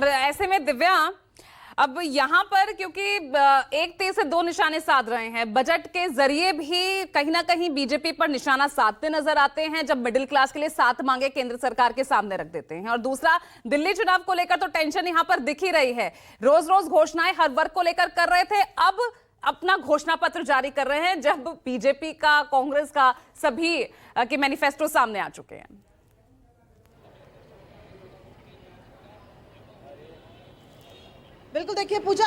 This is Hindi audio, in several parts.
और ऐसे में दिव्या, अब यहाँ पर क्योंकि एक तीर से दो निशाने साध रहे हैं, बजट के जरिए भी कहीं ना कहीं बीजेपी पर निशाना साधते नजर आते हैं जब मिडिल क्लास के लिए 7 मांगे केंद्र सरकार के सामने रख देते हैं। और दूसरा, दिल्ली चुनाव को लेकर तो टेंशन यहाँ पर दिख ही रही है। रोज रोज घोषणाएं हर वर्ग को लेकर कर रहे थे, अब अपना घोषणा पत्र जारी कर रहे हैं जब बीजेपी का, कांग्रेस का, सभी के मैनिफेस्टो सामने आ चुके हैं। बिल्कुल, देखिए पूजा,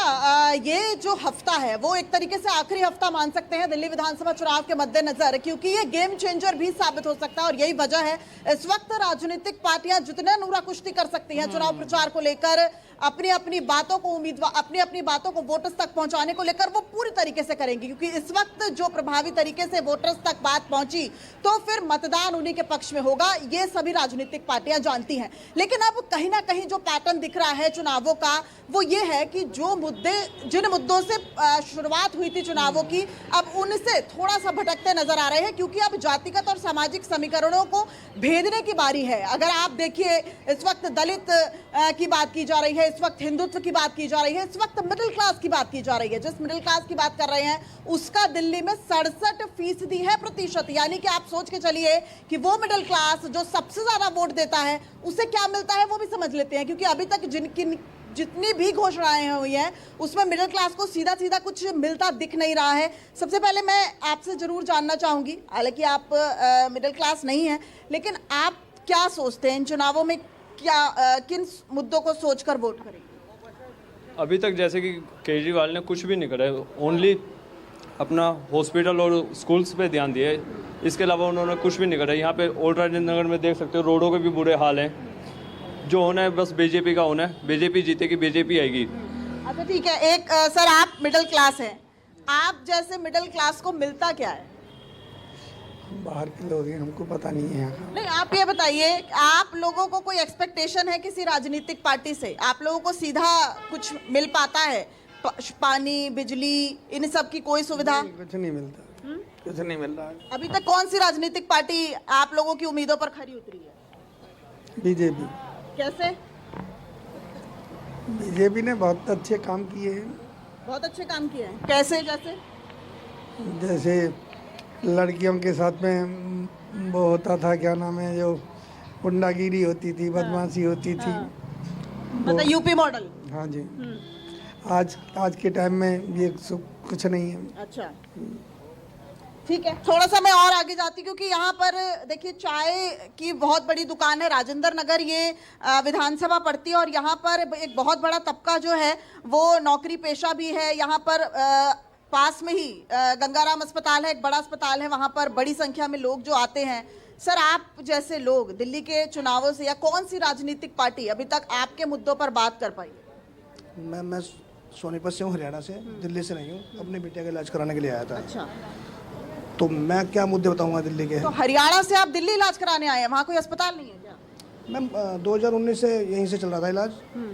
ये जो हफ्ता है वो एक तरीके से आखिरी हफ्ता मान सकते हैं दिल्ली विधानसभा चुनाव के मद्देनजर, क्योंकि ये गेम चेंजर भी साबित हो सकता है। और यही वजह है इस वक्त राजनीतिक पार्टियां जितने नूरा कुश्ती कर सकती हैं चुनाव प्रचार को लेकर, अपनी अपनी बातों को वोटर्स तक पहुंचाने को लेकर वो पूरी तरीके से करेंगी, क्योंकि इस वक्त जो प्रभावी तरीके से वोटर्स तक बात पहुंची तो फिर मतदान उन्हीं के पक्ष में होगा, ये सभी राजनीतिक पार्टियां जानती हैं। लेकिन अब कहीं ना कहीं जो पैटर्न दिख रहा है चुनावों का वो ये है कि जिन मुद्दों से शुरुआत हुई थी चुनावों की, अब उनसे थोड़ा सा भटकते नजर आ रहे हैं, क्योंकि अब जातिगत और सामाजिक समीकरणों को भेदने की बारी है। अगर आप देखिए, इस वक्त दलित की बात की जा रही है, इस वक्त हिंदुत्व की बात की जा रही है, इस वक्त मिडिल क्लास की बात की जा रही है। जिस मिडिल क्लास की बात कर रहे हैं उसका दिल्ली में 67% है प्रतिशत, यानी कि आप सोच के चलिए कि वो मिडिल क्लास जो सबसे ज्यादा वोट देता है उसे क्या मिलता है वो भी समझ लेते हैं, क्योंकि अभी तक जितनी भी घोषणाएं हुई हैं उसमें मिडिल क्लास को सीधा सीधा कुछ मिलता दिख नहीं रहा है। सबसे पहले मैं आपसे जरूर जानना चाहूंगी, हालांकि आप मिडिल क्लास नहीं हैं, लेकिन आप क्या सोचते हैं इन चुनावों में किन मुद्दों को सोचकर वोट करेंगे? अभी तक जैसे कि केजरीवाल ने कुछ भी नहीं करा है, ओनली अपना हॉस्पिटल और स्कूल्स पे ध्यान दिया है, इसके अलावा उन्होंने कुछ भी नहीं करा। यहाँ पे ओल्ड राजेंद्र नगर में देख सकते हो, रोडों के भी बुरे हाल हैं। जो होना है बस बीजेपी का होना है, बीजेपी जीतेगी, बीजेपी आएगी। अच्छा ठीक है, एक सर, आप मिडिल क्लास हैं, आप जैसे मिडिल क्लास को मिलता क्या है? बाहर के लोग हैं, हमको पता नहीं है यहाँ का। नहीं, आप ये बताइए, आप लोगों को कोई एक्सपेक्टेशन है किसी राजनीतिक पार्टी से? आप लोगों को सीधा कुछ मिल पाता है? पानी, बिजली, इन सब की कोई सुविधा? कुछ नहीं मिलता, कुछ नहीं मिल रहा है। अभी तक कौन सी राजनीतिक पार्टी आप लोगों की उम्मीदों पर खरी उतरी है? बीजेपी। कैसे? बीजेपी ने बहुत अच्छे काम किए हैं। बहुत अच्छे काम किए हैं, कैसे? जैसे लड़कियों के साथ में वो होता था, क्या नाम है, जो गुंडागिरी होती थी, बदमाशी होती थी, मतलब यूपी मॉडल। हाँ जी। आज के टाइम में ये कुछ नहीं है। अच्छा ठीक है, थोड़ा सा मैं और आगे जाती, क्योंकि यहाँ पर देखिए चाय की बहुत बड़ी दुकान है, राजेंद्र नगर ये विधानसभा पड़ती है, और यहाँ पर एक बहुत बड़ा तबका जो है वो नौकरी पेशा भी है। यहाँ पर पास में ही गंगाराम अस्पताल है, एक बड़ा अस्पताल है, वहाँ पर बड़ी संख्या में लोग जो आते हैं। सर, आप जैसे लोग दिल्ली के चुनावों से या कौन सी राजनीतिक पार्टी अभी तक आपके मुद्दों पर बात कर पाई? मैं सोनीपत से हूँ, हरियाणा से, दिल्ली से नहीं हूँ। अपने बेटे का इलाज कराने के लिए आया था। अच्छा, तो मैं क्या मुद्दे बताऊंगा दिल्ली के? तो हरियाणा से आप दिल्ली इलाज कराने आए हैं, वहाँ कोई अस्पताल नहीं है क्या? मैम 2019 से यहीं से चल रहा था इलाज,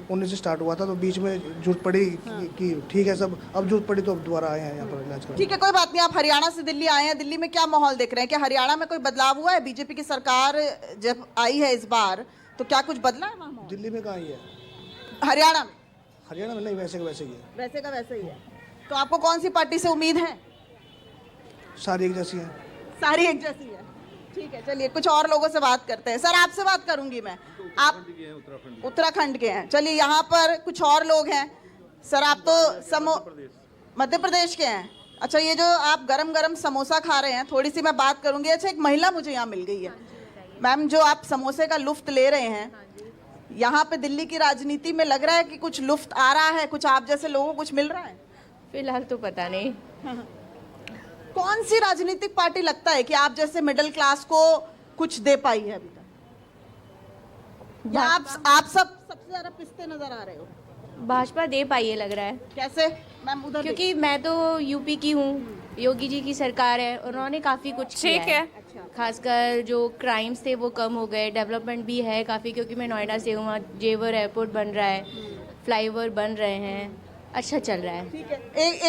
19 से स्टार्ट हुआ था, तो बीच में जरूरत पड़ी कि ठीक है सब, अब जरूरत पड़ी तो अब दोबारा आए हैं यहाँ पर इलाज कराने। ठीक है, कोई बात नहीं। आप हरियाणा से दिल्ली आए हैं, दिल्ली में क्या माहौल देख रहे हैं? क्या हरियाणा में कोई बदलाव हुआ है? बीजेपी की सरकार जब आई है इस बार, तो क्या कुछ बदला है वहाँ? दिल्ली में कहाँ ही है, हरियाणा में? हरियाणा में नहीं, वैसे का वैसे ही है। वैसे का वैसे ही है। तो आपको कौन सी पार्टी से उम्मीद है? सारी एक जैसी है। सारी एक जैसी है। ठीक है, चलिए कुछ और लोगों से बात करते हैं। सर, आपसे बात करूंगी मैं। आप उत्तराखंड के हैं, चलिए यहाँ पर कुछ और लोग हैं। सर, आप तो मध्य प्रदेश के हैं। अच्छा, ये जो आप गरम गरम समोसा खा रहे हैं, थोड़ी सी मैं बात करूंगी। अच्छा, एक महिला मुझे यहाँ मिल गई है। मैम, जो आप समोसे का लुफ्त ले रहे हैं, यहाँ पे दिल्ली की राजनीति में लग रहा है कि कुछ लुफ्त आ रहा है, कुछ आप जैसे लोगों को कुछ मिल रहा है? फिलहाल तो पता नहीं। कौन सी राजनीतिक पार्टी लगता है कि आप जैसे मिडिल क्लास को कुछ दे पाई है अभी तक? या आप सबसे ज्यादा पिसते नजर आ रहे हो? भाजपा दे पाई है लग रहा है। कैसे मैम? उधर क्योंकि मैं तो यूपी की हूँ, योगी जी की सरकार है, उन्होंने काफी कुछ किया है। अच्छा। खासकर जो क्राइम्स थे वो कम हो गए, डेवलपमेंट भी है काफी, क्योंकि मैं नोएडा से हूँ, जेवर एयरपोर्ट बन रहा है, फ्लाईओवर बन रहे हैं, अच्छा चल रहा है। ठीक है,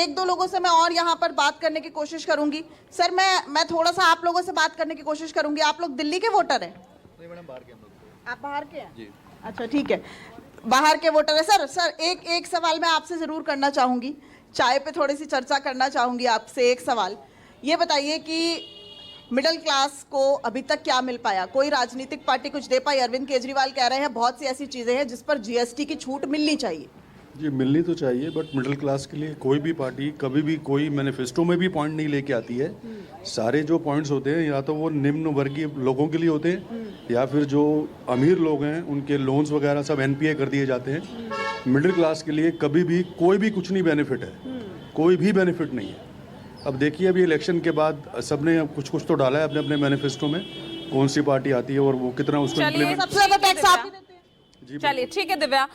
एक दो लोगों से मैं और यहाँ पर बात करने की कोशिश करूंगी। सर, मैं थोड़ा सा आप लोगों से बात करने की कोशिश करूंगी। आप लोग दिल्ली के वोटर हैं? नहीं मैडम, बाहर के हम लोग। आप बाहर के हैं? जी। अच्छा ठीक है, बाहर के वोटर है। सर एक सवाल मैं आपसे जरूर करना चाहूंगी, चाय पे थोड़ी सी चर्चा करना चाहूंगी आपसे। एक सवाल ये बताइए कि मिडिल क्लास को अभी तक क्या मिल पाया? कोई राजनीतिक पार्टी कुछ दे पाई? अरविंद केजरीवाल कह रहे हैं बहुत सी ऐसी चीजें हैं जिस पर जीएसटी की छूट मिलनी चाहिए। जी मिलनी तो चाहिए, बट मिडिल क्लास के लिए कोई भी पार्टी कभी भी कोई मैनिफेस्टो में भी पॉइंट नहीं लेके आती है। सारे जो पॉइंट्स होते हैं या तो वो निम्न वर्गीय लोगों के लिए होते हैं या फिर जो अमीर लोग हैं उनके लोन्स वगैरह सब एनपीए कर दिए जाते हैं। मिडिल क्लास के लिए कभी भी कोई भी कुछ नहीं बेनिफिट है, कोई भी बेनिफिट नहीं है। अब देखिए अभी इलेक्शन के बाद सबने कुछ तो डाला है अपने अपने मैनिफेस्टो में, कौन सी पार्टी आती है और वो कितना उसको चलिए, इम्प्लीमेंट। सबसे ज्यादा टैक्स आप ही देते हैं। चलिए ठीक है दिव्या।